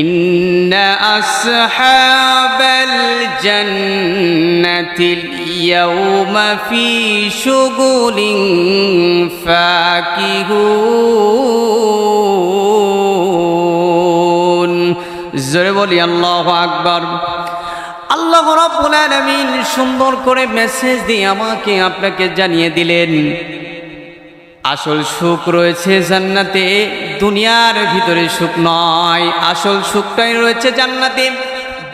ইন্না আসহাবাল জান্নাতিল ইয়াওমা ফি শুগুলিন ফাকিহুন। জোরে বলি আল্লাহু আকবার। আল্লাহ রাব্বুল আলামিন সুন্দর করে মেসেজ দিয়ে আমাকে আপনাকে জানিয়ে দিলেন, আসল সুখ রয়েছে জান্নাতে, দুনিয়ার ভিতরে সুখ নয়। আসল সুখটাই রয়েছে জান্নাতে।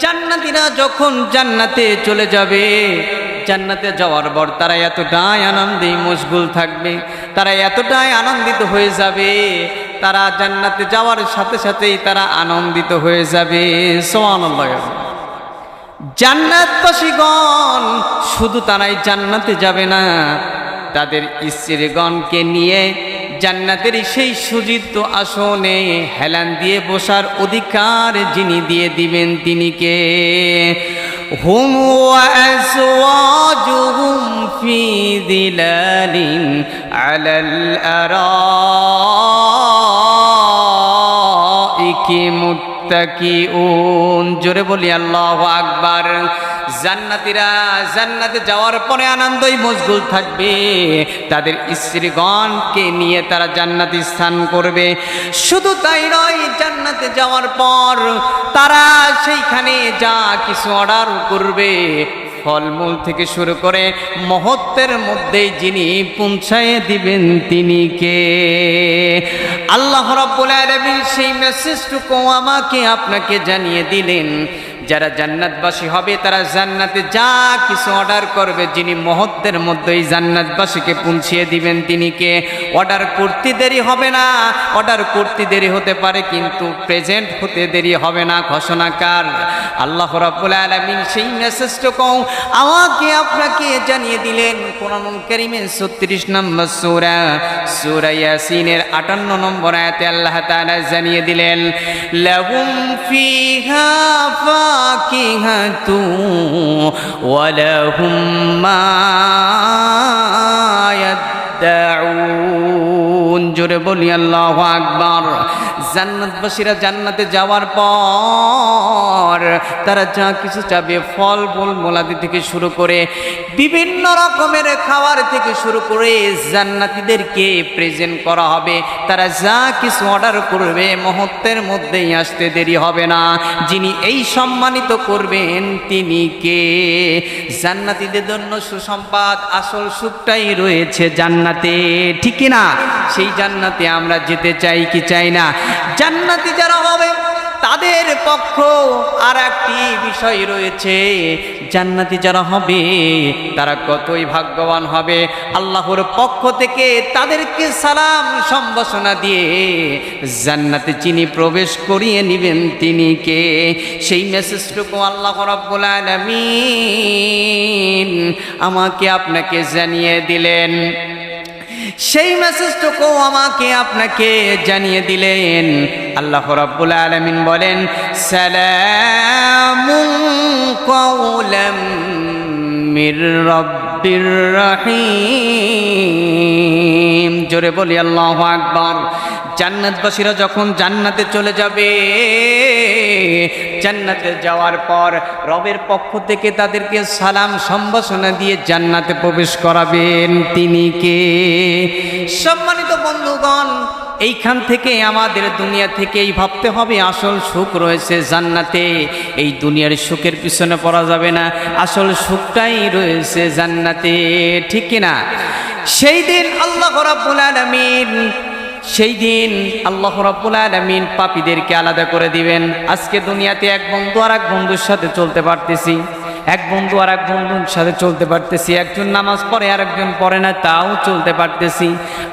জান্নাতীরা যখন জান্নাতে চলে যাবে, জান্নাতে যাওয়ার পর তারা এতটাই আনন্দে মশগুল থাকবে, তারা এতটাই আনন্দিত হয়ে যাবে, তারা জান্নাতে যাওয়ার সাথে সাথেই তারা আনন্দিত হয়ে যাবে। সুবহানাল্লাহ। জান্নাতবাসীগণ শুধু তারাই জান্নাতে যাবে না, তাদের স্ত্রীগণকে নিয়ে জান্নাতের সেই সুজিত আসনে হেলান দিয়ে বসার অধিকার যিনি দিয়ে দিবেন তিনি কে? হুম ওয়া আজওয়াজুহুম ফি যিলালিন আলাল আরাইকি মুত্তাকিউন। জোরে বলি আল্লাহু আকবার। জান্নাতীরা জান্নাতে যাওয়ার পরে আনন্দই মশগুল থাকবে, তাদের স্ত্রীগণকে নিয়ে তারা জান্নাতে স্থান করবে। শুধু তাই নয়, জান্নাতে যাওয়ার পর তারা সেইখানে যা কিছু অর্ডার করবে, ফলমূল থেকে শুরু করে মুহূর্তের মধ্যেই যিনি পৌঁছায় দিবেন তিনি কে? আল্লাহ রাব্বুল আলামিন সেই মেসেজটুকু আমাকে আপনাকে জানিয়ে দিলেন। যারা জান্নাতবাসী হবে তারা জান্নাতে যা কিছু অর্ডার করবে, যিনি মুহূর্তের মধ্যেই জান্নাতবাসীকে পৌঁছিয়ে দিবেন তিনি কে? অর্ডার করতে দেরি হবে না, অর্ডার করতে দেরি হতে পারে কিন্তু প্রেজেন্ট হতে দেরি হবে না। ঘোষণাকার আল্লাহ রাব্বুল আলামিন সেই মেসেজটুকু আমাকে আপনাকে জানিয়ে দিলেন। কোরআনুল কারীমের ৩৬ নম্বর সূরা ইয়াসিনের ৫৮ নম্বর আয়াতে আল্লাহ তাআলা জানিয়ে দিলেন, লাহুম ফিহা ফাকিহাতু ওয়া লাহুম মা ইয়াদউন। জোরে বলি আল্লাহু আকবার। জান্নাতবাসীরা জান্নাতে যাওয়ার পর তারা যা কিছু চাবে, ফল মূল মোলাদি থেকে শুরু করে বিভিন্ন রকমের খাবার থেকে শুরু করে জান্নাতীদেরকে প্রেজেন্ট করা হবে। তারা যা কিছু অর্ডার করবে মুহূর্তের মধ্যেই আসতে দেরি হবে না। যিনি এই সম্মানিত করবেন তিনি কে? জান্নাতীদের জন্য সুসংবাদ, আসল সুখটাই রয়েছে জান্নাতে, ঠিক কি না? সেই জান্নাতে আমরা যেতে চাই কি চাই না? জান্নাতি যারা হবে তাদের পক্ষ আর একটি বিষয় রয়েছে। জান্নাতি যারা হবে তারা কতই ভাগ্যবান হবে। আল্লাহর পক্ষ থেকে তাদেরকে সালাম সম্ভাষণা দিয়ে জান্নাতে যিনি প্রবেশ করিয়ে নেবেন তিনি কে? সেই মেসেজটুকু আল্লাহ রাব্বুল আলামিন আমাকে আপনাকে জানিয়ে দিলেন। সেই মেসেজটুকু আমাকে আপনাকে জানিয়ে দিলেন। আল্লাহ রাব্বুল আলামিন বলেন, সালামুন কাওলাম মির রাব্বির রহিম। জোরে বলি আল্লাহু আকবার। জান্নাতবাসীরা যখন জান্নাতে চলে যাবে, জান্নাতে যাওয়ার পর রবের পক্ষ থেকে তাদেরকে সালাম সম্ভাষণা দিয়ে জান্নাতে প্রবেশ করাবেন তিনি কে? সম্মানিত বন্ধুগণ, এইখান থেকে আমাদের দুনিয়া থেকেই ভাবতে হবে আসল সুখ রয়েছে জান্নাতে। এই দুনিয়ার সুখের পিছনে পড়া যাবে না, আসল সুখটাই রয়েছে জান্নাতে, ঠিক কিনা? সেই দিন আল্লাহ রাব্বুল আলামিন পাপীদেরকে আলাদা করে দিবেন। আজকে দুনিয়াতে এক বন্ধু আর এক বন্ধুর সাথে চলতে পারতেছি, এক বন্ধু আর এক বন্ধুর সাথে চলতে পারতেছি, একজন নামাজ পড়ে আর একজন পড়ে না তাও চলতে পারতেছি।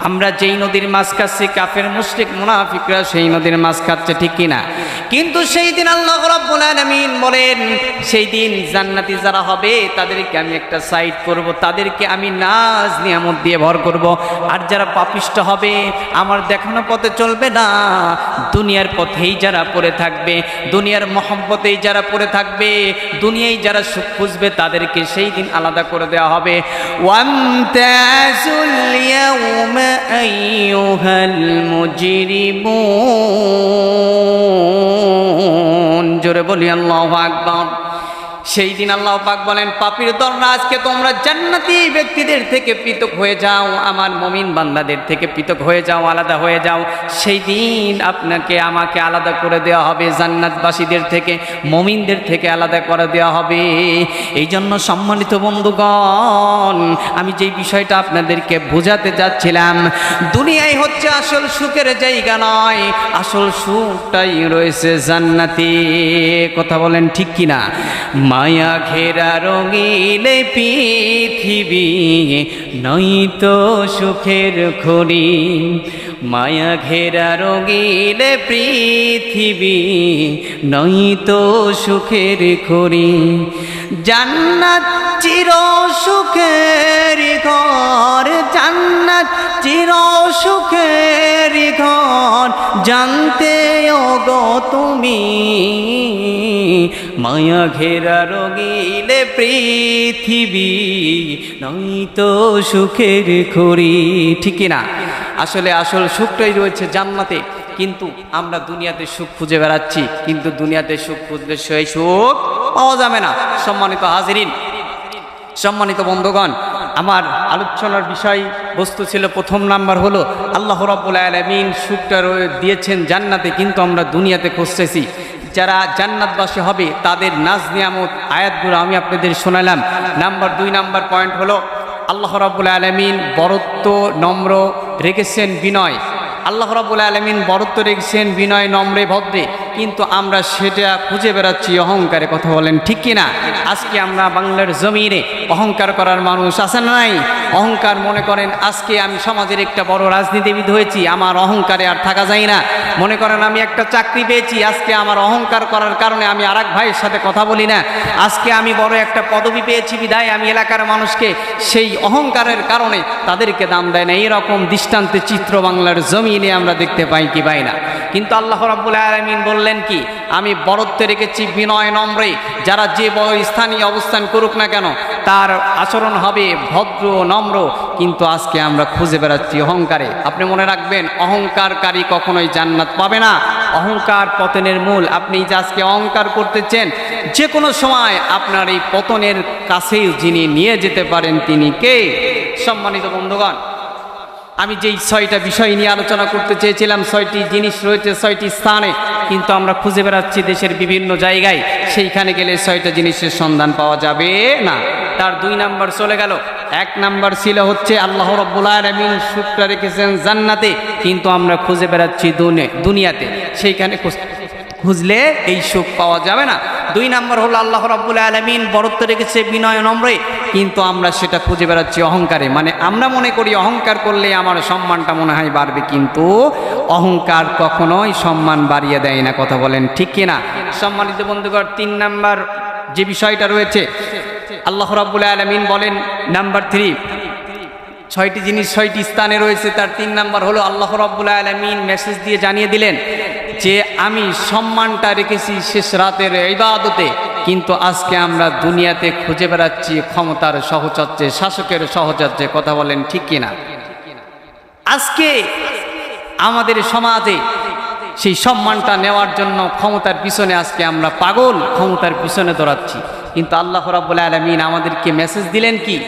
আমরা যেই নদীর মাছ খাচ্ছি, কাফের মুশরিক মুনাফিকরা সেই নদীর মাছ খাচ্ছে, ঠিক কিনা? কিন্তু সেই দিন আল্লাহ রাব্বুল আলামিন বলেন, সেই দিন জান্নাতি যারা হবে তাদেরকে আমি একটা সাইড করব, তাদেরকে আমি নাজ নিয়ামত দিয়ে ভর করব। আর যারা পাপিষ্ট হবে, আমার দেখানো পথে চলবে না, দুনিয়ার পথেই যারা পড়ে থাকবে, দুনিয়ার মহব্বতেই যারা পড়ে থাকবে, দুনিয়ায় যারা সুখ খুঁজবে, তাদেরকে সেই দিন আলাদা করে দেওয়া হবে। ওয়ামতাজুল ইয়াউমা আইয়ুহাল মুজরিমুন। জোরে বলি আল্লাহু আকবার। সেই দিন আল্লাহ পাক বলেন, পাপীর দলরা আজকে তোমরা জান্নাতি ব্যক্তিদের থেকে পৃথক হয়ে যাও, আমার মুমিন বান্দাদের থেকে পৃথক হয়ে যাও, আলাদা হয়ে যাও। সেই দিন আপনাকে আমাকে আলাদা করে দেওয়া হবে, জান্নাতবাসীদের থেকে, মুমিনদের থেকে আলাদা করে দেওয়া হবে। এই জন্য সম্মানিত বন্ধুগণ, আমি যেই বিষয়টা আপনাদেরকে বোঝাতে যাচ্ছিলাম, দুনিয়ায় হচ্ছে আসল সুখের জায়গা নয়, আসল সুখটাই রয়েছে জান্নাতে। কথা বলেন ঠিক কিনা? মায়া ঘেরা রঙিলে পৃথিবী নয়তো সুখের খনি, মায়া ঘেরা রঙিলে পৃথিবী নয়তো সুখের খনি। জান্নাত চির সুখের ঘর, জান্নাত চির সুখের ঘর, জানতে ওগো তুমি। মায়া ঘেরা রঙিলে পৃথিবী নয়তো সুখের খড়ি। ঠিক না? আসলে আসল সুখটাই রয়েছে জান্নাতে, কিন্তু আমরা দুনিয়াতে সুখ খুঁজে বেড়াচ্ছি, কিন্তু দুনিয়াতে সুখ খুঁজলে সেই সুখ পাওয়া যাবে না। সম্মানিত হাজিরিন, সম্মানিত বন্ধুগণ, আমার আলোচনার বিষয় বস্তু ছিল, প্রথম নাম্বার হলো আল্লাহ রাব্বুল আলামিন সুখটা দিয়েছেন জান্নাতে, কিন্তু আমরা দুনিয়াতে খুঁজতেছি। যারা জান্নাতবাসী হবে তাদের নাজ নিয়ামত আয়াতগুলো আমি আপনাদের শোনালাম। দুই নাম্বার পয়েন্ট হলো আল্লাহ রাব্বুল আলামিন বরত্ব নম্র রেখেছেন বিনয়। আল্লাহ রাব্বুল আলামিন বরত্ব রেখেছেন বিনয় নম্রে ভদ্রে, কিন্তু আমরা সেটা খুঁজে বেড়াচ্ছি অহংকারে। কথা বলেন ঠিক কিনা? আজকে আমরা বাংলার জমিনে অহংকার করার মানুষ আছে না নাই? অহংকার মনে করেন আজকে আমি সমাজের একটা বড় রাজনীতিবিদ হয়েছি, আমার অহংকারে আর থাকা যায় না। মনে করেন আমি একটা চাকরি পেয়েছি, আজকে আমার অহংকার করার কারণে আমি আরেক ভাইয়ের সাথে কথা বলি না। আজকে আমি বড় একটা পদবি পেয়েছি বিধায় আমি এলাকার মানুষকে সেই অহংকারের কারণে তাদেরকে দাম দেয় না। এইরকম দৃষ্টান্তে চিত্র বাংলার জমিনে আমরা দেখতে পাই কি পাই না? কিন্তু আল্লাহ রাব্বুল আলামিন বললেন কি, আমি বরত্ব রেখেছি বিনয় নম্রে। যারা যে বড় স্থানীয় অবস্থান করুক না কেন, তার আচরণ হবে ভদ্র নম্র। কিন্তু আজকে আমরা খুঁজে বেড়াচ্ছি অহংকারে। আপনি মনে রাখবেন, অহংকারকারী কখনোই জান্নাত পাবে না। অহংকার পতনের মূল। আপনি যে আজকে অহংকার করতেছেন, যে কোনো সময় আপনার এই পতনের কাছেই যিনি নিয়ে যেতে পারেন তিনি কে? সম্মানিত বন্ধুগণ, আমি যেই 6টা বিষয় নিয়ে আলোচনা করতে চেয়েছিলাম, 6টি জিনিস রয়েছে 6টি স্থানে, কিন্তু আমরা খুঁজে বেড়াচ্ছি দেশের বিভিন্ন জায়গায়। সেইখানে গেলে 6টা জিনিসের সন্ধান পাওয়া যাবে না। তার 2 নাম্বার চলে গেল। 1 নাম্বার ছিল হচ্ছে আল্লাহ রাব্বুল আলামিন সুখটা রেখেছেন জান্নাতে, কিন্তু আমরা খুঁজে বেড়াচ্ছি দুনিয়াতে। সেইখানে খুঁজলে এই সুখ পাওয়া যাবে না। 2 নাম্বার হলো আল্লাহ রাব্বুল আলামিন বরত্ব রেখেছে বিনয় নম্রে, কিন্তু আমরা সেটা খুঁজে বেড়াচ্ছি অহংকারে। মানে আমরা মনে করি অহংকার করলে আমার সম্মানটা মনে হয় বাড়বে, কিন্তু অহংকার কখনোই সম্মান বাড়িয়ে দেয় না। কথা বলেন ঠিক কিনা? সম্মানিত বন্ধুগণ, 3 নাম্বার যে বিষয়টা রয়েছে, আল্লাহ রাব্বুল আলামিন বলেন নাম্বার 3, 6টি জিনিস 6টি স্থানে রয়েছে। তার 3 নাম্বার হলো আল্লাহ রাব্বুল আলামিন মেসেজ দিয়ে জানিয়ে দিলেন যে আমি সম্মানটা রেখেছি শেষ রাতের ইবাদতে, কিন্তু আজকে আমরা দুনিয়াতে খুঁজে বেড়াচ্ছি ক্ষমতার সহচর্যে, শাসকের সহচর্যে। কথা বলেন ঠিক কিনা? আজকে আমাদের সমাজে সেই সম্মানটা নেওয়ার জন্য ক্ষমতার পিছনে আজকে আমরা পাগল, ক্ষমতার পিছনে দৌড়াচ্ছি। কিন্তু আল্লাহ রাব্বুল আলামিন আমাদেরকে মেসেজ দিলেন কি,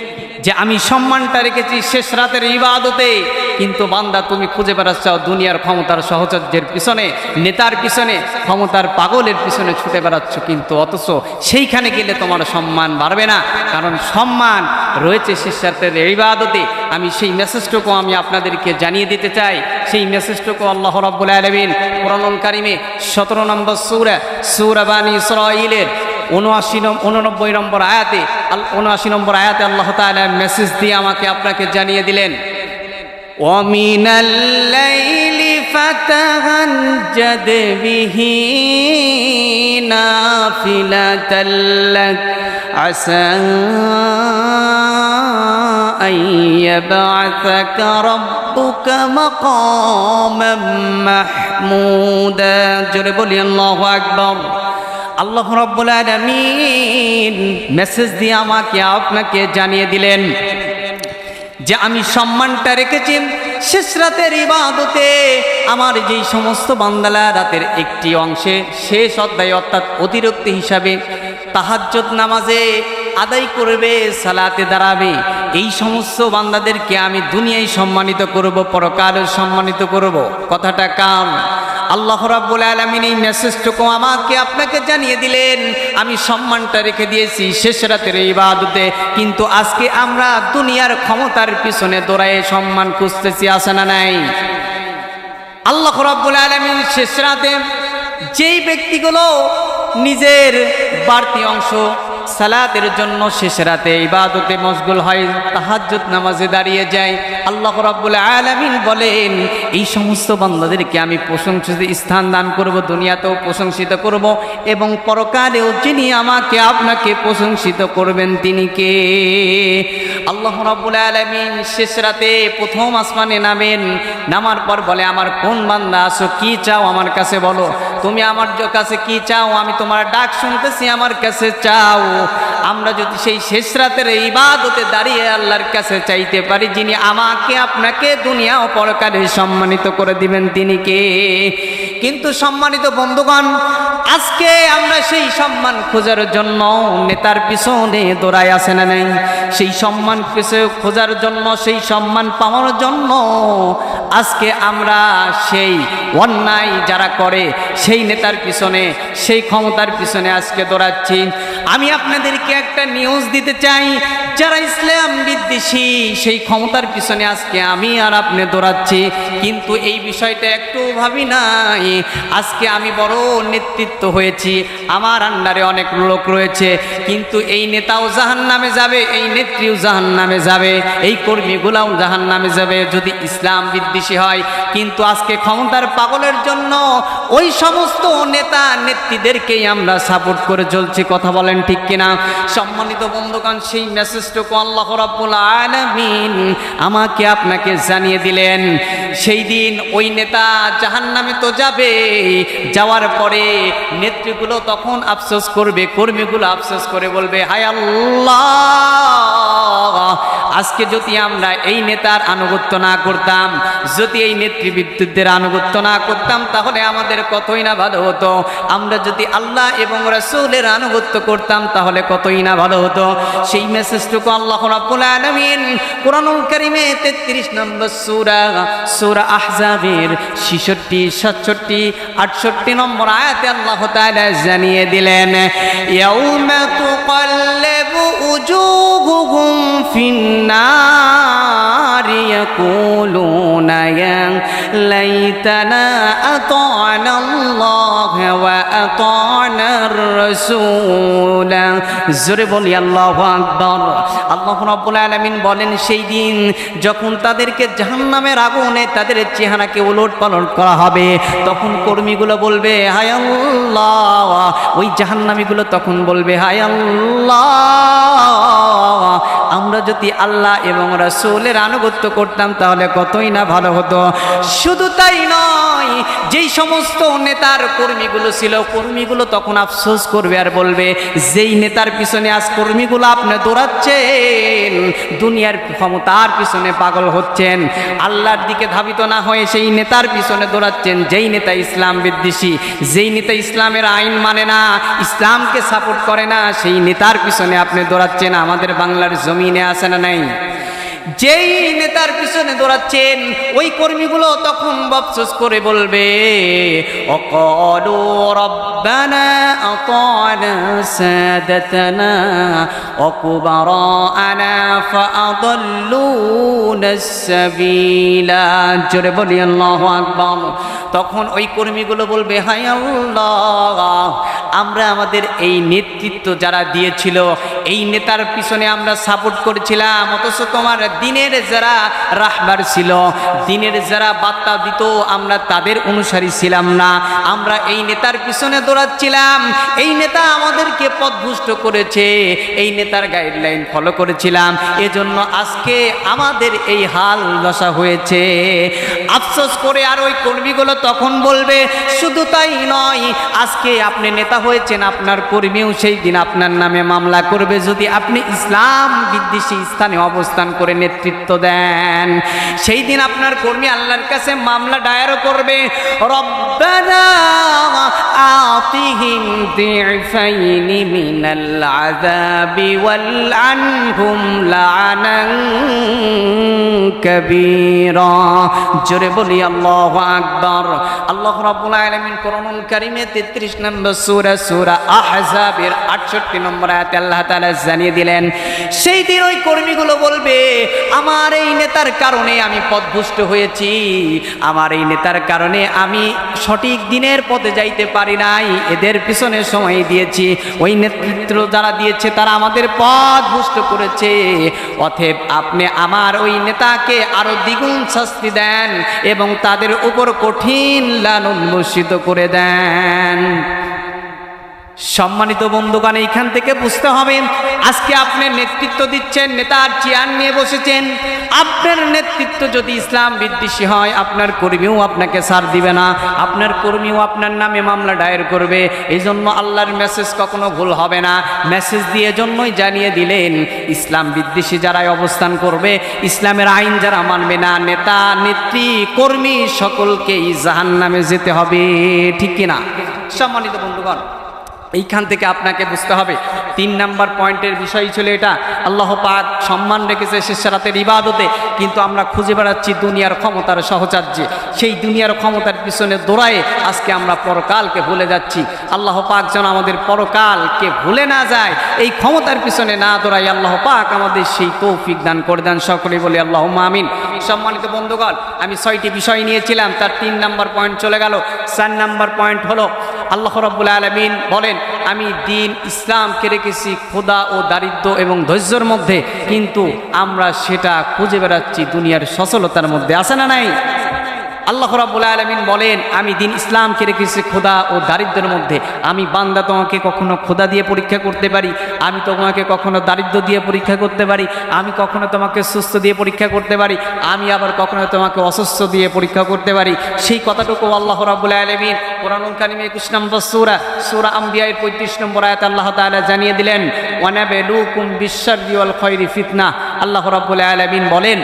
যে আমি সম্মানটা রেখেছি শেষ রাতের ইবাদতে, কিন্তু বান্দা তুমি খুঁজে বেড়াচ্ছ দুনিয়ার ক্ষমতার সহচর্যের পিছনে, নেতার পিছনে, ক্ষমতার পাগলের পিছনে ছুটে বেড়াচ্ছ, কিন্তু অথচ সেইখানে গেলে তোমার সম্মান বাড়বে না, কারণ সম্মান রয়েছে শেষ রাতের ইবাদতে। আমি সেই মেসেজটুকু আমি আপনাদেরকে জানিয়ে দিতে চাই। সেই মেসেজটুকু আল্লাহ রাব্বুল আলামিন কোরআনুল কারীমে 17 নম্বর সূরা বানী ইসরাঈলের 89 নম্বর আয়াতে 79 নম্বর আয়াতে আল্লাহ তাআলা মেসেজ দিয়ে আমাকে আপনাকে জানিয়ে দিলেন, ওয়ামিনাল লাইলি ফাতাহাজ্জাদ বিহি নাফিলাতাল লাক আসা আন ইয়াবআসাকা রাব্বুকা মাকামান মাহমুদা। জোরে বলি আল্লাহু আকবার। আল্লাহ রাব্বুল আলামিন মেসেজ দিয়ে আমাকে আপনাকে জানিয়ে দিলেন যে আমি সম্মানটা রেখেছি শেষ রাতের ইবাদতে। আমার যেই সমস্ত বান্দালা রাতের একটি অংশে শেষ অধ্যায় অর্থাৎ অতিরিক্ত হিসাবে তাহাজ্জুদ নামাজে আদায় করবে, সালাতে দাঁড়াবে, এই সমস্ত বান্দাদেরকে আমি দুনিয়ায় সম্মানিত করব, পরকালে সম্মানিত করব। কথাটা কাম আল্লাহ রাব্বুল আলামিন এই মেসেজটুকু আমাকে আপনাকে জানিয়ে দিলেন। আমি সম্মানটা রেখে দিয়েছি শেষ রাতের ইবাদতে, কিন্তু আজকে আমরা দুনিয়ার ক্ষমতার পিছনে দৌড়ায় সম্মান খুঁজতেছি, আছে না নাই? আল্লাহ রাব্বুল আলামিন শেষ রাতে যেই ব্যক্তিগুলো নিজের বাড়তি অংশ সালাতের জন্য শেষ রাতে ইবাদতে মশগুল হয়, তাহাজ্জুদ নামাজে দাঁড়িয়ে যায়, আল্লাহ রাব্বুল আলামিন বলেন এই সমস্ত বান্দাদেরকে আমি প্রশংসিত স্থান দান করব, দুনিয়াতেও প্রশংসিত করব এবং পরকালেও যিনি আমাকে আপনাকে প্রশংসিত করবেন তিনি কে? আল্লাহ রাব্বুল আলামিন শেষ রাতে প্রথম আসমানে নামেন, নামার পর বলে আমার কোন বান্দা আছো, কি চাও আমার কাছে বলো, তুমি আমার কাছে কি চাও, আমি তোমার ডাক শুনতেছি, আমার কাছে চাও। আমরা যদি সেই শেষ রাতের ইবাদতে দাঁড়িয়ে আল্লাহর কাছে চাইতে পারি যিনি আমাকে আপনাকে দুনিয়া ও পরকালে সম্মানিত করে দিবেন তিনি কে? কিন্তু সম্মানিত বন্ধুগণ, আজকে আমরা সেই সম্মান খোঁজার জন্য নেতার পিছনে দৌড়াই, আছে না নাই? সেই সম্মান খোঁজার জন্য, সেই সম্মান পাওয়ার জন্য আজকে আমরা সেই অন্যায় যারা করে সেই নেতার পিছনে, সেই ক্ষমতার পিছনে আজকে দৌড়াচ্ছি। আমি আপনাদেরকে একটা নিউজ দিতে চাই, যারা ইসলাম বিদ্বেষী সেই ক্ষমতার পিছনে আজকে আমি আর আপনি দৌড়াচ্ছি, কিন্তু এই বিষয়টা একটু ভাবি নাই। আজকে আমি বড় নেতৃত্ব হয়েছি, আমার আন্ডারে অনেক লোক রয়েছে, কিন্তু এই নেতাও জাহান্নামে যাবে, এই নেত্রীও জাহান্নামে যাবে, এই কর্মীগুলাও জাহান্নামে যাবে যদি ইসলাম বিদ্বেষী হয়। কিন্তু আজকে ক্ষমতার পাগলের জন্য ওই সমস্ত নেতা নেত্রীদেরকেই আমরা সাপোর্ট করে চলছি, কথা বলেন ঠিক কিনা? সম্মানিত বন্ধুগণ, সেই মেসেজটুকু আল্লাহ রাব্বুল আলামিন আমাকে আপনাকে জানিয়ে দিলেন। সেই দিন ওই নেতা জাহান্নামে তো যাবে, যাওয়ার পরে নেত্রীগুলো তখন আফসোস করবে, কর্মীগুলো আফসোস করে বলবে হায় আল্লাহ, আজকে যদি আমরা এই নেতার আনুগত্য না করতাম, যদি এই নেতৃবৃন্দদের আনুগত্য না করতাম তাহলে আমাদের কতই না ভালো হতো। আমরা যদি আল্লাহ এবং রাসূলের আনুগত্য করতাম তাহলে কতই না ভালো হতো। সেই মেসেজটুকু আল্লাহ রাব্বুল আলামিন কুরআনুল কারীমে 33 নম্বর সূরা আহজাবের 66, 67, 68 নম্বর আয়াতে আল্লাহ তাআলা জানিয়ে দিলেন ইয়াউমা তুকাল্লাবু উজুহুহুম ফিন্নারি ইয়াকুলুনা ইয়া লাইতানা আতা'না আল্লাহ ওয়া আতা'নার রাসূল। জোরে বলি আল্লাহু আকবার। আল্লাহ রাব্বুল আলামিন বলেন সেই দিন যখন তাদেরকে জাহান্নামের আগুনে তাদের চেহারাকে উলটপালট করা হবে, তখন কর্মীগুলো বলবে হায় আল্লাহ, ওই জাহান্নামীগুলো তখন বলবে হায় আল্লাহ, আমরা যদি আল্লাহ এবং রাসূলের আনুগত্য করতাম তাহলে কতই না ভালো হতো। শুধু তাই নয়, যেই সমস্ত নেতার কর্মীগুলো ছিল, কর্মীগুলো তখন আফসোস করবে আর বলবে যেই নেতার পিছনে আজ কর্মীগুলো আপনি দৌড়াচ্ছেন, দুনিয়ার ক্ষমতার পিছনে পাগল হচ্ছেন, আল্লাহর দিকে ধাবিত না হয়ে সেই নেতার পিছনে দৌড়াচ্ছেন, যেই নেতা ইসলাম বিদ্বেষী, যেই নেতা ইসলামের আইন মানে না, ইসলামকে সাপোর্ট করে না, সেই নেতার পিছনে আপনি দৌড়াচ্ছেন। আমাদের বাংলার জমিনে আছে না নাই? যেই নেতার পিছনে দৌড়াচ্ছেন ওই কর্মীগুলো তখন আফসোস করে বলবে অকালু রব্বানা আতা'না সাদাতানা ওয়া কুবারা'ানা ফাআদাল্লুনাস সাবিলা। জোরে বলি আল্লাহু আকবার। তখন ওই কর্মীগুলো বলবে হায় আল্লাহ, আমরা আমাদের এই নেতৃত্ব যারা দিয়েছিল, এই নেতার পিছনে আমরা সাপোর্ট করেছিলাম, অথচ তোমার দিনের যারা রাহবার ছিল, দিনের যারা বার্তা দিত, আমরা তাদের অনুসারী ছিলাম না, আমরা এই নেতার পিছনে দৌড়াচ্ছিলাম, এই নেতা আমাদেরকে পথভ্রষ্ট করেছে, এই নেতার গাইডলাইন ফলো করেছিলাম, এজন্য আজকে আমাদের এই হাল দশা হয়েছে। আফসোস করে আর ওই কর্মীগুলো তখন বলবে শুধু তাই নয়, আজকে আপনি নেতা হয়েছেন, আপনার কর্মীও সেই দিন আপনার নামে মামলা করবে, যদি আপনি ইসলাম বিদ্বেষী স্থানে অবস্থান করে নেতৃত্ব দেন, সেই দিন আপনার কর্মী আল্লাহর কাছে মামলা দায়ের করবে, রব্বানা আতিহিম দিফাইনি মিনাল আযাবি ওয়ালআনহুম লাআনান কাবীরা। জোরে বলি আল্লাহু আকবার। আল্লাহ রাব্বুল আলামিন কোরআনুল কারীমে 33 নম্বর সূরা আহজাবের 68 নম্বর আয়াতে আল্লাহ তাআলা জানিয়ে দিলেন, সেই দিন ওই কর্মীগুলো বলবে, আমার এই নেতার কারণে আমি পথভ্রষ্ট হয়েছি, আমার এই নেতার কারণে আমি সঠিক দিনের পথে যাইতে পারি নাই, এদের পিছনে সময় দিয়েছি, ওই নেতৃত্ব যারা দিয়েছে তারা আমাদের পথভ্রষ্ট করেছে, অতএব আপনি আমার ওই নেতাকে আরো দ্বিগুণ শাস্তি দেন এবং তাদের উপর কঠিন লানত বর্ষিত করে দেন। সম্মানিত বন্ধুগণ, এইখান থেকে বুঝতে হবে, আজকে আপনি নেতৃত্ব দিচ্ছেন, নেতার চেয়ার নিয়ে বসেছেন, আপনার নেতৃত্ব যদি ইসলাম বিদ্বেষী হয়, আপনার কর্মীও আপনাকে ছাড় দিবে না, আপনার কর্মীও আপনার নামে মামলা দায়ের করবে। এই জন্য আল্লাহর মেসেজ কখনো ভুল হবে না। মেসেজ দিয়ে জন্যই জানিয়ে দিলেন, ইসলাম বিদ্বেষী যারাই অবস্থান করবে, ইসলামের আইন যারা মানবে না, নেতা নেত্রী কর্মী সকলকেই জাহান্নামে যেতে হবে, ঠিক কিনা? সম্মানিত বন্ধুগণ, এইখান থেকে আপনাকে বুঝতে হবে 3 নাম্বার পয়েন্টের বিষয় ছিল এটা। আল্লাহ পাক সম্মান রেখেছে শেষ রাতের ইবাদতে, কিন্তু আমরা খুঁজে বেড়াচ্ছি দুনিয়ার ক্ষমতার সহচার্যে, সেই দুনিয়ার ক্ষমতার পিছনে দৌড়ায়ে আজকে আমরা পরকালকে ভুলে যাচ্ছি। আল্লাহ পাক যেন আমাদের পরকালকে ভুলে না যায়, এই ক্ষমতার পিছনে না দৌড়াই, আল্লাহ পাক আমাদের সেই তৌফিক দান করে দেন, সকলে বলি আল্লাহুম্মা আমিন। সম্মানিত বন্ধুগণ, আমি 6টি বিষয় নিয়েছিলাম, তার 3 নাম্বার পয়েন্ট চলে গেল। 4 নাম্বার পয়েন্ট হলো, আল্লাহ রাব্বুল আলামিন বলেন, আমি দিন ইসলামকে রেখেছি ক্ষুধা ও দারিদ্র এবং ধৈর্যের মধ্যে, কিন্তু আমরা সেটা খুঁজে বেড়াচ্ছি দুনিয়ার সচলতার মধ্যে, আছে না নাই? আল্লাহ রাব্বুল আলামিন বলেন, আমি দিন ইসলামকে রেখেছি ক্ষুধা ও দারিদ্রের মধ্যে। আমি বান্দা তোমাকে কখনো ক্ষুধা দিয়ে পরীক্ষা করতে পারি, আমি তোমাকে কখনো দারিদ্র দিয়ে পরীক্ষা করতে পারি, আমি কখনো তোমাকে সুস্থ দিয়ে পরীক্ষা করতে পারি, আমি আবার কখনো তোমাকে অসুস্থ দিয়ে পরীক্ষা করতে পারি। সেই কথাটুকু আল্লাহ রাব্বুল আলামিন কোরআনুল কারীমে 21 নম্বর সূরা আম্বিয়ার 35 নম্বর আয়াতে আল্লাহ তাআলা জানিয়ে দিলেন, ওয়ানাবলুকুম বিশ-শাররি ওয়াল খায়রি ফিতনা। আল্লাহ রাব্বুল আলামিন বলেন,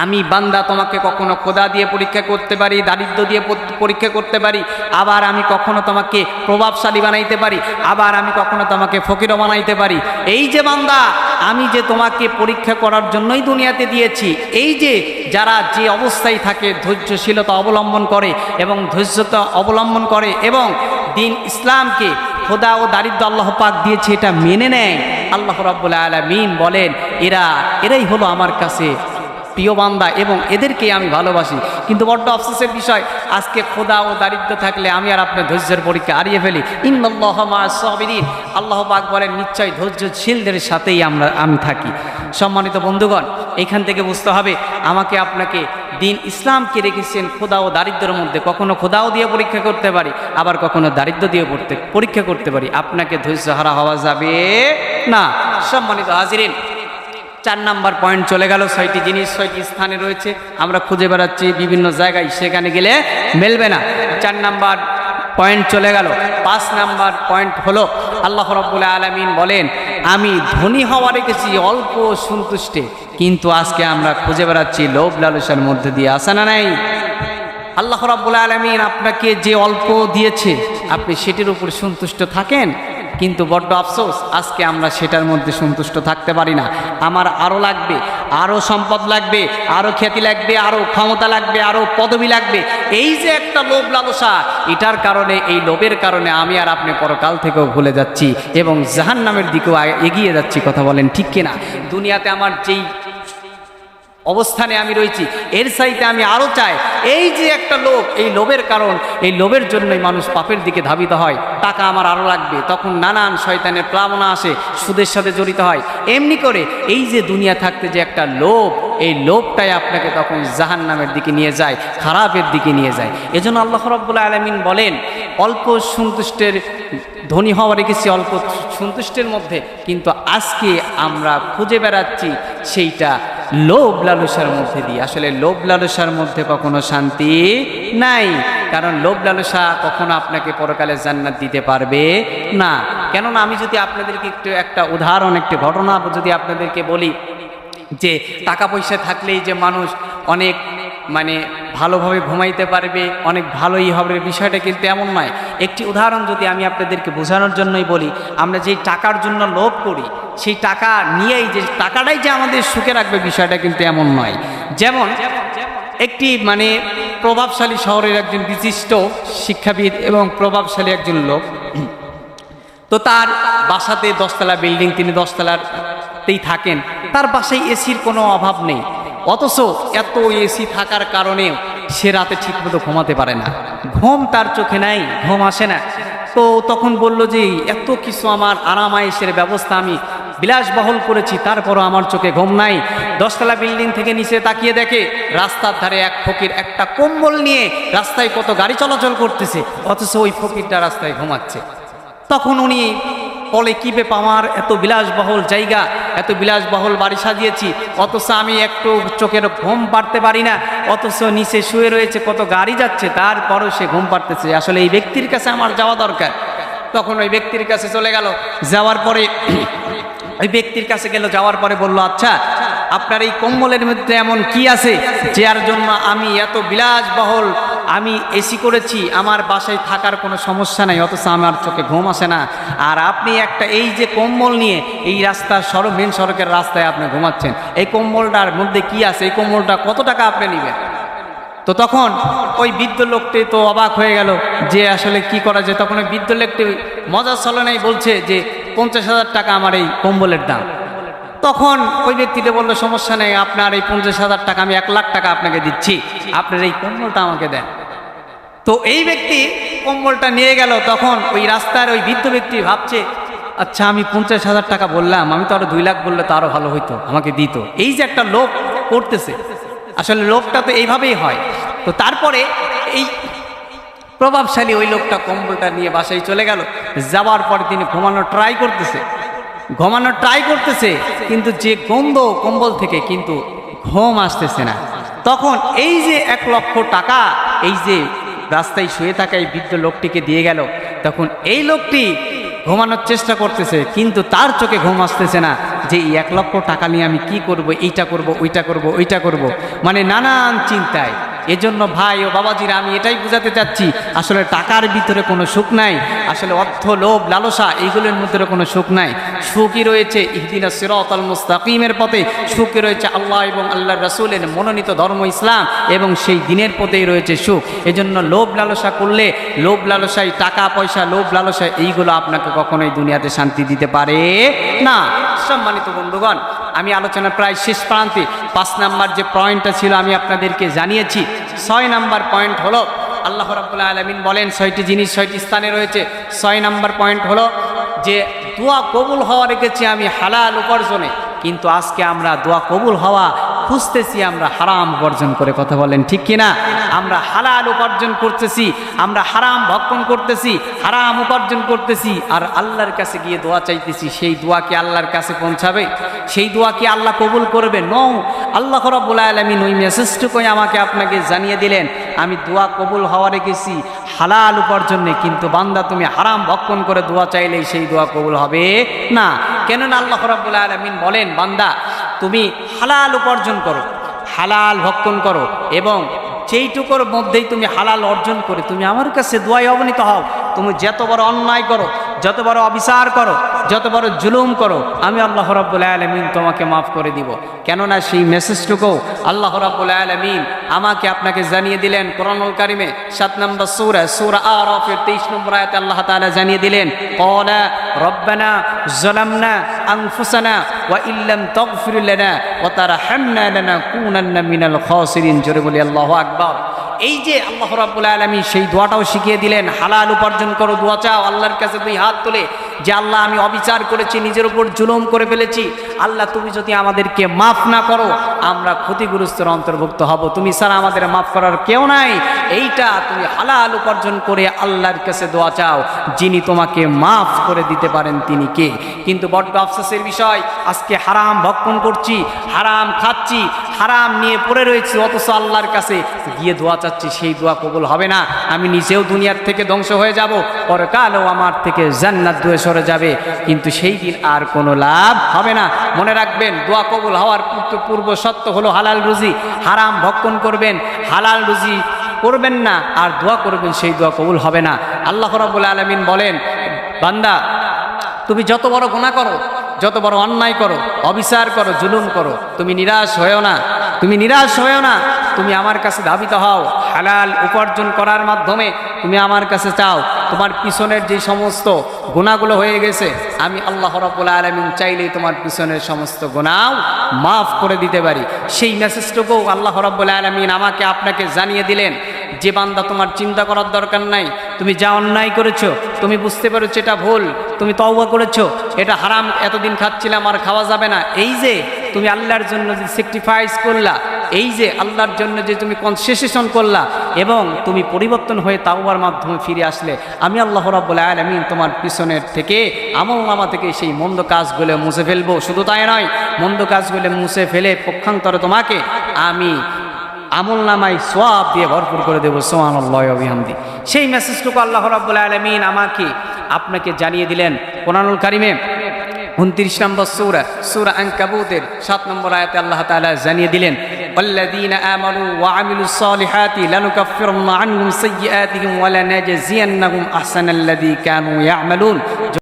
আমি বান্দা তোমাকে কখনো ক্ষুধা দিয়ে পরীক্ষা করতে পারি, দারিদ্র দিয়ে পরীক্ষা করতে পারি, আবার আমি কখনো তোমাকে প্রভাবশালী বানাইতে পারি, আবার আমি কখনো তোমাকে ফকিরও বানাইতে পারি। এই যে বান্দা, আমি যে তোমাকে পরীক্ষা করার জন্যই দুনিয়াতে দিয়েছি, এই যে যারা যে অবস্থায় থাকে ধৈর্যশীলতা অবলম্বন করে এবং ধৈর্যতা অবলম্বন করে এবং দিন ইসলামকে ক্ষুধা ও দারিদ্র আল্লাহ পাক দিয়েছে এটা মেনে নেয়, আল্লাহ রাব্বুল আলামিন বলেন, এরাই হলো আমার কাছে প্রিয় বান্দা এবং এদেরকে আমি ভালোবাসি। কিন্তু বড্ড আফসোসের বিষয়, আজকে ক্ষুধা ও দারিদ্র থাকলে আমি আর আপনার ধৈর্যের পরীক্ষা হারিয়ে ফেলি। ইন্নাল্লাহা মা'আস সাবিরিন, আল্লাহ পাক বলেন, নিশ্চয় ধৈর্যশীলদের সাথেই আমি থাকি। সম্মানিত বন্ধুগণ, এখান থেকে বুঝতে হবে, আমাকে আপনাকে দিন ইসলামকে রেখেছেন ক্ষুধা ও দারিদ্রের মধ্যে। কখনো ক্ষুধাও দিয়ে পরীক্ষা করতে পারি, আবার কখনো দারিদ্র দিয়ে পরীক্ষা করতে পারি। আপনাকে ধৈর্য হারা হওয়া যাবে না। সম্মানিত হাজিরিন, 4 নাম্বার পয়েন্ট চলে গেল। 6টি জিনিস 6টি স্থানে রয়েছে, আমরা খুঁজে বেড়াচ্ছি বিভিন্ন জায়গায়, সেখানে গেলে মেলবে না। 4 নাম্বার পয়েন্ট চলে গেল। 5 নাম্বার পয়েন্ট হলো, আল্লাহ রাব্বুল আলামিন বলেন, আমি ধনী হওয়া রেখেছি অল্প সন্তুষ্টে, কিন্তু আজকে আমরা খুঁজে বেড়াচ্ছি লোভ লালসার মধ্যে দিয়ে, আছে না নাই? আল্লাহ রাব্বুল আলামিন আপনাকে যে অল্প দিয়েছে, আপনি সেটির উপর সন্তুষ্ট থাকেন, কিন্তু বড্ড আফসোস, আজকে আমরা সেটার মধ্যে সন্তুষ্ট থাকতে পারি না। আমার আরও লাগবে, আরও সম্পদ লাগবে, আরও খ্যাতি লাগবে, আরও ক্ষমতা লাগবে, আরও পদবি লাগবে। এই যে একটা লোভ লালসা, এটার কারণে, এই লোভের কারণে আমি আর আপনি পরকাল থেকেও ভুলে যাচ্ছি এবং জাহান্নামের দিকেও এগিয়ে যাচ্ছি। কথা বলেন ঠিক কিনা? দুনিয়াতে আমার যেই অবস্থানে আমি রয়েছি, এর চাইতে আমি আরও চাই। এই যে একটা লোভ, এই লোভের কারণ, এই লোভের জন্যই মানুষ পাপের দিকে ধাবিত হয়। টাকা আমার আরও লাগবে, তখন নানান শয়তানের প্লাবনা আসে, সুদের সাথে জড়িত হয়। এমনি করে এই যে দুনিয়া থাকতে যে একটা লোভ, এই লোভটাই আপনাকে তখন জাহান্নামের দিকে নিয়ে যায়, খারাপের দিকে নিয়ে যায়। এজন্য আল্লাহ রাব্বুল আলামিন বলেন, অল্প সন্তুষ্টের ধনী হওয়া রেখেছি অল্প সন্তুষ্টের মধ্যে, কিন্তু আজকে আমরা খুঁজে বেড়াচ্ছি সেইটা লোভ লালসার মধ্যে দিয়ে। আসলে লোভ লালসার মধ্যে কখনো শান্তি নাই, কারণ লোভ লালসা কখনো আপনাকে পরকালে জান্নাত দিতে পারবে না। কেননা আমি যদি আপনাদেরকে একটু একটা উদাহরণ, একটি ঘটনা যদি আপনাদেরকে বলি যে টাকা পয়সা থাকলেই যে মানুষ অনেক মানে ভালোভাবে ঘুমাইতে পারবে, অনেক ভালোই হবে, বিষয়টা কিন্তু এমন নয়। একটি উদাহরণ যদি আমি আপনাদেরকে বোঝানোর জন্যই বলি, আমরা যেই টাকার জন্য লোভ করি, সেই টাকা নিয়েই যে টাকাটাই যে আমাদের সুখে রাখবে, বিষয়টা কিন্তু এমন নয়। যেমন একটি মানে প্রভাবশালী শহরের একজন বিশিষ্ট শিক্ষাবিদ এবং প্রভাবশালী একজন লোক, তো তার বাসাতে 10 তলা বিল্ডিং, তিনি 10 তলাতেই থাকেন, তার বাসায় এসির কোনো অভাব নেই, অথচ এত এসি থাকার কারণেও সে রাতে ঠিকমতো ঘুমাতে পারে না, ঘুম তার চোখে নাই, ঘুম আসে না। তো তখন বলল যে এত কিছু আমার আরামায়েশের ব্যবস্থা আমি বিলাসবহুল করেছি, তারপরও আমার চোখে ঘুম নাই। 10 তলা বিল্ডিং থেকে নিচে তাকিয়ে দেখে রাস্তার ধারে এক ফকির একটা কম্বল নিয়ে রাস্তায় কত গাড়ি চলাচল করতেছে, অথচ ওই ফকিরটা রাস্তায় ঘুমাচ্ছে। তখন উনি বলে, কি ব্যাপার, আমার এত বিলাসবহুল জায়গা, এত বিলাসবহুল বাড়ি সাজিয়েছি, অথচ আমি একটু চোখের ঘুম পাড়তে পারি না, অথচ নিচে শুয়ে রয়েছে কত গাড়ি যাচ্ছে, তারপরও সে ঘুম পাড়তেছে, আসলে এই ব্যক্তির কাছে আমার যাওয়া দরকার। তখন ওই ব্যক্তির কাছে চলে গেল, যাওয়ার পরে ওই ব্যক্তির কাছে গেল, যাওয়ার পরে বলল, আচ্ছা আপনার এই কম্বলের মধ্যে এমন কি আছে যার জন্য আমি এত বিলাসবহুল আমি এসি করেছি, আমার বাসায় থাকার কোনো সমস্যা নাই, অথচ আমার চোখে ঘুম আসে না, আর আপনি একটা এই যে কম্বল নিয়ে এই রাস্তার মেন সড়কের রাস্তায় আপনি ঘুমাচ্ছেন, এই কম্বলটার মধ্যে কি আছে, এই কম্বলটা কত টাকা আপনি নেবেন? তো তখন ওই বৃদ্ধ লোকটি তো অবাক হয়ে গেল যে আসলে কি করা যায়। তখন ওই বৃদ্ধ লোকটি মজার ছলনায় বলছে যে 50,000 টাকা আমার এই কম্বলের দাম। তখন ওই ব্যক্তিটা বলল, সমস্যা নেই, আপনার এই 50,000 টাকা আমি 1 লাখ টাকা আপনাকে দিচ্ছি, আপনার এই কম্বলটা আমাকে দেন। তো এই ব্যক্তি কম্বলটা নিয়ে গেল। তখন ওই রাস্তার ওই বৃদ্ধ ব্যক্তি ভাবছে, আচ্ছা আমি 50,000 টাকা বললাম, আমি তো আরো 2 লাখ বললে তো আরো ভালো হইতো, আমাকে দিত। এই যে একটা লোভ করতেছে, আসলে লোভটা তো এইভাবেই হয়। তো তারপরে এই প্রভাবশালী ওই লোকটা কম্বলটা নিয়ে বাসায় চলে গেল। যাওয়ার পরে তিনি ঘুমানোর ট্রাই করতেছে, কিন্তু যে গন্ধ কম্বল থেকে, কিন্তু ঘুম আসতেছে না। তখন এই যে 1 লক্ষ টাকা এই যে রাস্তায় শুয়ে থাকা এই বৃদ্ধ লোকটিকে দিয়ে গেল, তখন এই লোকটি ঘুমানোর চেষ্টা করতেছে, কিন্তু তার চোখে ঘুম আসতেছে না যে এই 1 লক্ষ টাকা নিয়ে আমি কি করব, এইটা করব, ওইটা করব, মানে নানান চিন্তায়। এজন্য ভাই ও বাবাজিরা, আমি এটাই বোঝাতে চাচ্ছি, আসলে টাকার ভিতরে কোনো সুখ নাই, আসলে অর্থ, লোভ, লালসা এইগুলোর মধ্যে কোনো সুখ নাই। সুখই রয়েছে ইহদিনাস সিরাতাল মুস্তাকিমের পথে, সুখই রয়েছে আল্লাহ এবং আল্লাহর রাসূলের মনোনীত ধর্ম ইসলাম, এবং সেই দিনের পথেই রয়েছে সুখ। এজন্য লোভ লালসা করলে, লোভ লালসায় টাকা পয়সা, লোভ লালসা এইগুলো আপনাকে কখনোই দুনিয়াতে শান্তি দিতে পারে না। সম্মানিত বন্ধুগণ, আমি আলোচনার প্রায় শেষ প্রান্তে 5 নাম্বার যে পয়েন্টটা ছিল আমি আপনাদেরকে জানিয়েছি। 6 নাম্বার পয়েন্ট হলো, আল্লাহ রাব্বুল আলামিন বলেন 6টি জিনিস 6টি স্থানে রয়েছে। 6 নাম্বার পয়েন্ট হলো যে দোয়া কবুল হওয়া রেখেছি আমি হালাল উপার্জনে, কিন্তু আজকে আমরা দোয়া কবুল হওয়া খুঁজতেছি আমরা হারাম উপার্জন করে। কথা বলেন ঠিক কিনা? আমরা হালাল উপার্জন করতেছি, আমরা হারাম ভক্ষণ করতেছি, হারাম উপার্জন করতেছি, আর আল্লাহর কাছে গিয়ে দোয়া চাইতেছি। সেই দোয়া কি আল্লাহর কাছে পৌঁছাবে? সেই দোয়া কি আল্লাহ কবুল করবে? নো। আল্লাহ রাব্বুল আলামিন ওই মেসেজটুকুই আমাকে আপনাকে জানিয়ে দিলেন, আমি দোয়া কবুল হওয়া রেখেছি হালাল উপার্জনে, কিন্তু বান্দা তুমি হারাম ভক্ষণ করে দোয়া চাইলেই সেই দোয়া কবুল হবে না। কেননা আল্লাহ রাব্বুল আলামিন বলেন, বান্দা তুমি হালাল উপার্জন করো, হালাল ভক্ষণ করো, এবং যেইটুকুর মধ্যেই তুমি হালাল অর্জন করে তুমি আমার কাছে দোয়ায় অবনীত হও। তুমি যত বড় অন্যায় করো, যত বড় অবিচার করো, যত বড় জুলুম করো, আমি আল্লাহ রাব্বুল আলামিন তোমাকে মাফ করে দিব। কেননা সেই মেসেজটুকু আল্লাহ রাব্বুল আলামিন আমাকে আপনাকে জানিয়ে দিলেন কোরআনুল কারিমে 7 নম্বর সূরা আরাফের 23 নম্বর আয়াতে আল্লাহ তাআলা জানিয়ে দিলেন, ক্বালা রব্বানা যালামনা আনফুসানা ওয়া ইল্লাম তাগফির লানা ওয়া তারহামনা লানাকুনান্না মিনাল খাসিরিন। জোরে বলি আল্লাহু আকবার। এই যে আল্লাহ রাব্বুল আলামিন সেই দোয়াটাও শিখিয়ে দিলেন, হালাল উপার্জন করো, দোয়া চাও আল্লাহর কাছে 2 হাত তুলে, যে আল্লাহ আমি অবিচার করেছি, নিজের উপর জুলুম করে ফেলেছি, আল্লাহ তুমি যদি আমাদেরকে মাফ না করো আমরা ক্ষতিগ্রস্তের অন্তর্ভুক্ত হব, তুমি ছাড়া আমাদের মাফ করার কেউ নাই। এইটা তুমি হালাল উপার্জন করে আল্লাহর কাছে দোয়া চাও, যিনি তোমাকে মাফ করে দিতে পারেন তিনি কে। কিন্তু বড্ড আফসোসের বিষয়, আজকে হারাম ভক্ষণ করছি, হারাম খাচ্ছি, হারাম নিয়ে পড়ে রয়েছি, অথচ আল্লাহর কাছে গিয়ে দোয়া চাচ্ছি, সেই দোয়া কবুল হবে না। আমি নিজেও দুনিয়ার থেকে ধ্বংস হয়ে যাব, পরকালেও আমার থেকে জান্নাত দূরে সরে যাবে, কিন্তু সেই দিন আর কোনো লাভ হবে না। মনে রাখবেন, দোয়া কবুল হওয়ার পূর্ব শর্ত হলো হালাল রুজি। হারাম ভক্ষণ করবেন, হালাল রুজি করবেন না, আর দোয়া করবেন, সেই দোয়া কবুল হবে না। আল্লাহ রাব্বুল আলামিন বলেন, বান্দা তুমি যত বড় গুনাহ করো, যত বড় অন্যায় করো, অবিচার করো, জুলুম করো, তুমি নিরাশ হয়েও না, তুমি নিরাশ হয়েও না। তুমি আমার কাছে ধাবিত হও, হালাল উপার্জন করার মাধ্যমে তুমি আমার কাছে চাও। তোমার পিছনের যে সমস্ত গুনাহগুলো হয়ে গেছে, আমি আল্লাহ রাব্বুল আলামিন চাইলেই তোমার পিছনের সমস্ত গুনাহ মাফ করে দিতে পারি। সেই মেসেজটুকু আল্লাহ রাব্বুল আলামিন আমাকে আপনাকে জানিয়ে দিলেন যে বান্দা, তোমার চিন্তা করার দরকার নাই। তুমি যা অন্যায় করেছো, তুমি বুঝতে পেরেছো এটা ভুল, তুমি তওবা করেছো, এটা হারাম, এতদিন খাচ্ছিলাম আর খাওয়া যাবে না। এই যে তুমি আল্লাহর জন্য যে স্যাক্রিফাইস করলা, এই যে আল্লাহর জন্য যে তুমি কনসেশন করলা, এবং তুমি পরিবর্তন হয়ে তাওবার মাধ্যমে ফিরে আসলে, আমি আল্লাহ রাব্বুল আলামিন তোমার পিছনের থেকে আমলনামা থেকে সেই মন্দ কাজগুলো মুছে ফেলবো। শুধু তাই নয়, মন্দ কাজগুলো মুছে ফেলে পক্ষান্তরে তোমাকে আমি আমলনামায় সওয়াব দিয়ে ভরপুর করে দেবো। সুবহানাল্লাহি ওয়া বিহামদি। সেই মেসেজটুকু আল্লাহ রাব্বুল আলামিন আমাকে আপনাকে জানিয়ে দিলেন কোরআনুল কারিমে 29 নম্বর সূরা আনকাবুতের 7 নম্বর আয়াতে আল্লাহ তাআলা জানিয়ে দিলেন, ওয়াল্লাযীনা আমানু ওয়া আমিলুস সালিহাতি লানুকাফিরান্না আনহুম সাইয়্যাতিহিম ওয়া লানাজজিয়ান্নাহুম আহসানাল্লাযী কানু ইয়া'মালুন।